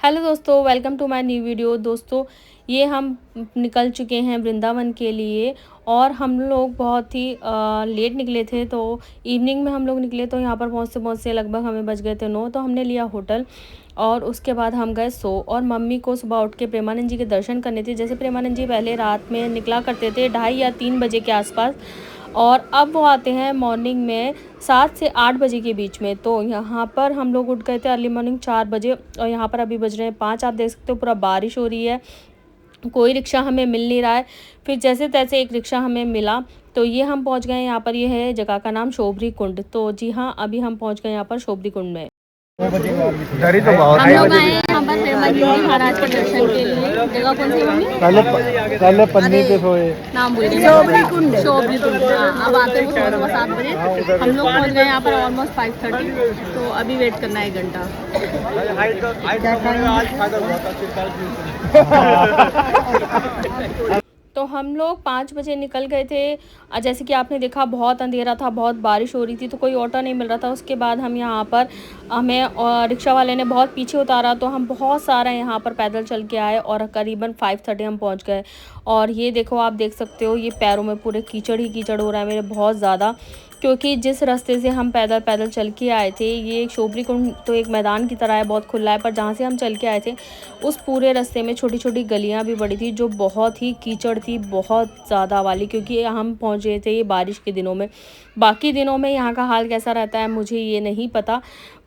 Hello दोस्तों, welcome to my new video. दोस्तों, ये हम निकल चुके हैं वृंदावन के लिए और हम लोग बहुत ही लेट निकले थे। तो इवनिंग में हम लोग निकले तो यहाँ पर पहुँचते-पहुँचते लगभग हमें बज गए थे 9। तो हमने लिया होटल और उसके बाद हम गए सो। और मम्मी को सुबह उठ के प्रेमानंद जी के दर्शन करने थे। जैसे प्रेमानंद जी पहले रात में निकला करते थे 2:30 या 3 बजे के आसपास, और अब वो आते हैं मॉर्निंग में 7 से 8 बजे के बीच में। तो यहाँ पर हम लोग उठ गए थे अर्ली मॉर्निंग 4 बजे और यहाँ पर अभी बज रहे हैं 5। आप देख सकते हो पूरा बारिश हो रही है, कोई रिक्शा हमें मिल नहीं रहा है। फिर जैसे तैसे एक रिक्शा हमें मिला तो ये हम पहुँच गए यहाँ पर। ये है जगह का नाम शोभरी कुंड। तो जी हाँ, अभी हम पहुँच गए यहाँ पर शोभरी कुंड में। डरी तो बहुत हम लोग आए हैं यहाँ पर प्रेमानंद जी महाराज के दर्शन के लिए। जगह कौन सी मम्मी? पहले पन्नी पे सोए, नाम भूल गए। शोभरी कुंड। शोभरी कुंड, हाँ। अब आते हैं सुबह 7 बजे। हम लोग पहुँच गए यहाँ पर ऑलमोस्ट 5:30। तो अभी वेट करना है 1 घंटा। तो हम लोग 5 बजे निकल गए थे। जैसे कि आपने देखा बहुत अंधेरा था, बहुत बारिश हो रही थी, तो कोई ऑटो नहीं मिल रहा था। उसके बाद हम यहाँ पर हमें रिक्शा वाले ने बहुत पीछे उतारा, तो हम बहुत सारा यहाँ पर पैदल चल के आए और करीबन 5:30 हम पहुँच गए। और ये देखो, आप देख सकते हो, ये पैरों में पूरे कीचड़ ही कीचड़ हो रहा है मेरे, बहुत ज़्यादा। क्योंकि जिस रास्ते से हम पैदल पैदल चल के आए थे, ये शोभरी कुंड तो एक मैदान की तरह है, बहुत खुला है। पर जहाँ से हम चल के आए थे उस पूरे रास्ते में छोटी छोटी गलियाँ भी बड़ी थी, जो बहुत ही कीचड़ थी, बहुत ज़्यादा वाली। क्योंकि हम पहुँचे थे ये बारिश के दिनों में। बाकी दिनों में यहाँ का हाल कैसा रहता है मुझे ये नहीं पता,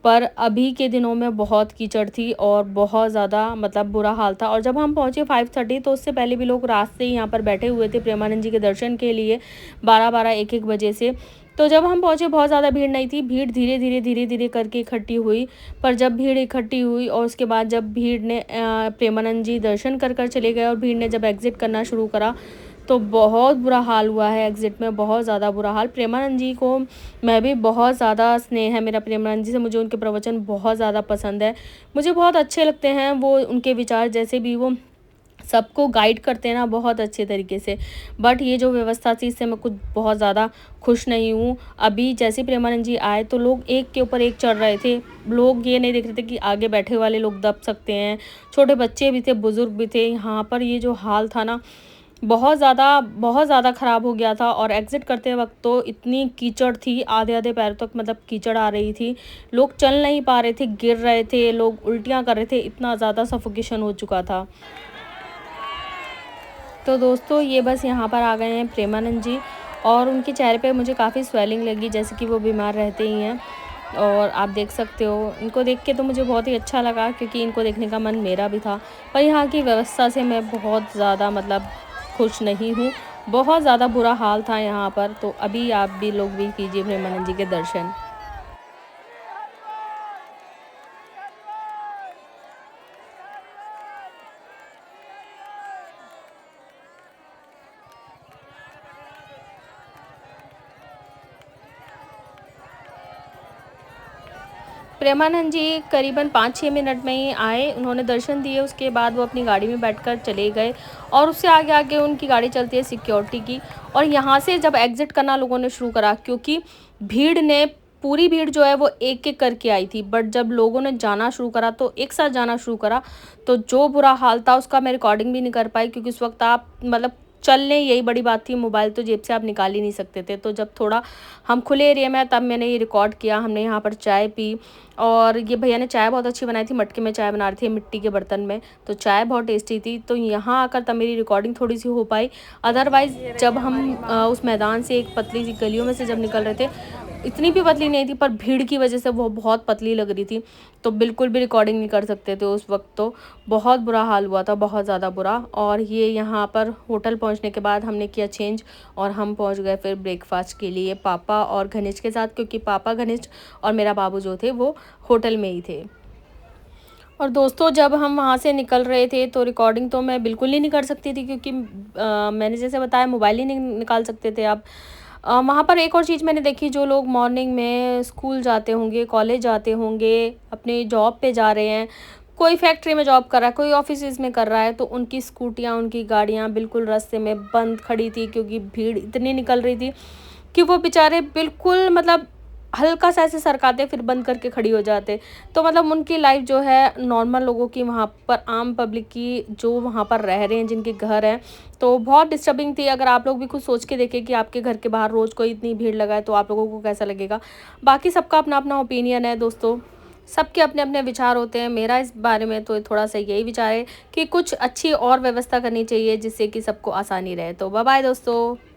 पर अभी के दिनों में बहुत कीचड़ थी और बहुत ज़्यादा मतलब बुरा हाल था। और जब हम पहुँचे 5:30, तो उससे पहले भी लोग रात से ही यहाँ पर बैठे हुए थे प्रेमानंद जी के दर्शन के लिए 12-12, 1-1 बजे से। तो जब हम पहुँचे बहुत ज़्यादा भीड़ नहीं थी। भीड़ धीरे धीरे करके इकट्ठी हुई। पर जब भीड़ इकट्ठी हुई और उसके बाद जब भीड़ ने प्रेमानंद जी दर्शन कर चले गए और भीड़ ने जब एग्ज़िट करना शुरू करा, तो बहुत बुरा हाल हुआ है एग्ज़िट में, बहुत ज़्यादा बुरा हाल। प्रेमानंद जी को मैं भी बहुत ज़्यादा स्नेह है मेरा प्रेमानंद जी से। मुझे उनके प्रवचन बहुत ज़्यादा पसंद है, मुझे बहुत अच्छे लगते हैं वो। उनके विचार जैसे भी वो सबको गाइड करते हैं ना, बहुत अच्छे तरीके से। बट ये जो व्यवस्था थी, इससे मैं कुछ बहुत ज़्यादा खुश नहीं हूँ। अभी जैसे प्रेमानंद जी आए तो लोग एक के ऊपर एक चढ़ रहे थे। लोग ये नहीं देख रहे थे कि आगे बैठे वाले लोग दब सकते हैं। छोटे बच्चे भी थे, बुज़ुर्ग भी थे। यहाँ पर ये जो हाल था ना, बहुत ज़्यादा ख़राब हो गया था। और एग्ज़िट करते वक्त तो इतनी कीचड़ थी, आधे आधे पैरों तक मतलब कीचड़ आ रही थी। लोग चल नहीं पा रहे थे, गिर रहे थे, लोग उल्टियाँ कर रहे थे, इतना ज़्यादा सफोकेशन हो चुका था। तो दोस्तों, ये बस यहाँ पर आ गए हैं प्रेमानंद जी, और उनके चेहरे पे मुझे काफ़ी स्वेलिंग लगी, जैसे कि वो बीमार रहते ही हैं। और आप देख सकते हो, इनको देख के तो मुझे बहुत ही अच्छा लगा, क्योंकि इनको देखने का मन मेरा भी था। पर यहाँ की व्यवस्था से मैं बहुत ज़्यादा मतलब खुश नहीं हूँ। बहुत ज़्यादा बुरा हाल था यहाँ पर। तो अभी आप भी लोग भी कीजिए प्रेमानंद जी के दर्शन। प्रेमानंद जी करीबन 5-6 मिनट में ही आए, उन्होंने दर्शन दिए, उसके बाद वो अपनी गाड़ी में बैठकर चले गए। और उससे आगे आगे उनकी गाड़ी चलती है सिक्योरिटी की। और यहाँ से जब एग्ज़िट करना लोगों ने शुरू करा, क्योंकि भीड़ ने पूरी भीड़ जो है वो एक एक करके आई थी, बट जब लोगों ने जाना शुरू करा तो एक साथ जाना शुरू करा, तो जो बुरा हाल था उसका मैं रिकॉर्डिंग भी नहीं कर पाई। क्योंकि उस वक्त आप मतलब चल लें, यही बड़ी बात थी, मोबाइल तो जेब से आप निकाल ही नहीं सकते थे। तो जब थोड़ा हम खुले एरिया में, तब मैंने ये रिकॉर्ड किया। हमने यहाँ पर चाय पी, और ये भैया ने चाय बहुत अच्छी बनाई थी, मटके में चाय बना रही थी, मिट्टी के बर्तन में, तो चाय बहुत टेस्टी थी। तो यहाँ आकर तब मेरी रिकॉर्डिंग थोड़ी सी हो पाई। अदरवाइज़ जब हम उस मैदान से एक पतली सी गलियों में से जब निकल रहे थे, इतनी भी पतली नहीं थी, पर भीड़ की वजह से वो बहुत पतली लग रही थी, तो बिल्कुल भी रिकॉर्डिंग नहीं कर सकते थे उस वक्त। तो बहुत बुरा हाल हुआ था, बहुत ज़्यादा बुरा। और ये यहाँ पर होटल पहुँचने के बाद हमने किया चेंज, और हम पहुँच गए फिर ब्रेकफास्ट के लिए पापा और घनिष्ठ के साथ, क्योंकि पापा, घनिष्ठ और मेरा बाबू जो थे वो होटल में ही थे। और दोस्तों, जब हम वहाँ से निकल रहे थे तो रिकॉर्डिंग तो मैं बिल्कुल ही नहीं कर सकती थी, क्योंकि मैंने जैसे बताया मोबाइल ही नहीं निकाल सकते थे आप। वहाँ पर एक और चीज़ मैंने देखी, जो लोग मॉर्निंग में स्कूल जाते होंगे, कॉलेज जाते होंगे, अपने जॉब पे जा रहे हैं, कोई फैक्ट्री में जॉब कर रहा है, कोई ऑफिस में कर रहा है, तो उनकी स्कूटियाँ, उनकी गाड़ियाँ बिल्कुल रास्ते में बंद खड़ी थी, क्योंकि भीड़ इतनी निकल रही थी कि वो बेचारे बिल्कुल मतलब हल्का सा ऐसे सरकाते फिर बंद करके खड़ी हो जाते। तो मतलब उनकी लाइफ जो है नॉर्मल लोगों की, वहाँ पर आम पब्लिक की जो वहाँ पर रह रहे हैं, जिनके घर हैं, तो बहुत डिस्टर्बिंग थी। अगर आप लोग भी खुद सोच के देखें कि आपके घर के बाहर रोज़ कोई इतनी भीड़ लगाए तो आप लोगों को कैसा लगेगा। बाकी सबका अपना अपना ओपिनियन है दोस्तों, सबके अपने अपने विचार होते हैं। मेरा इस बारे में तो थोड़ा सा यही विचार है कि कुछ अच्छी और व्यवस्था करनी चाहिए जिससे कि सबको आसानी रहे। तो बाय बाय दोस्तों।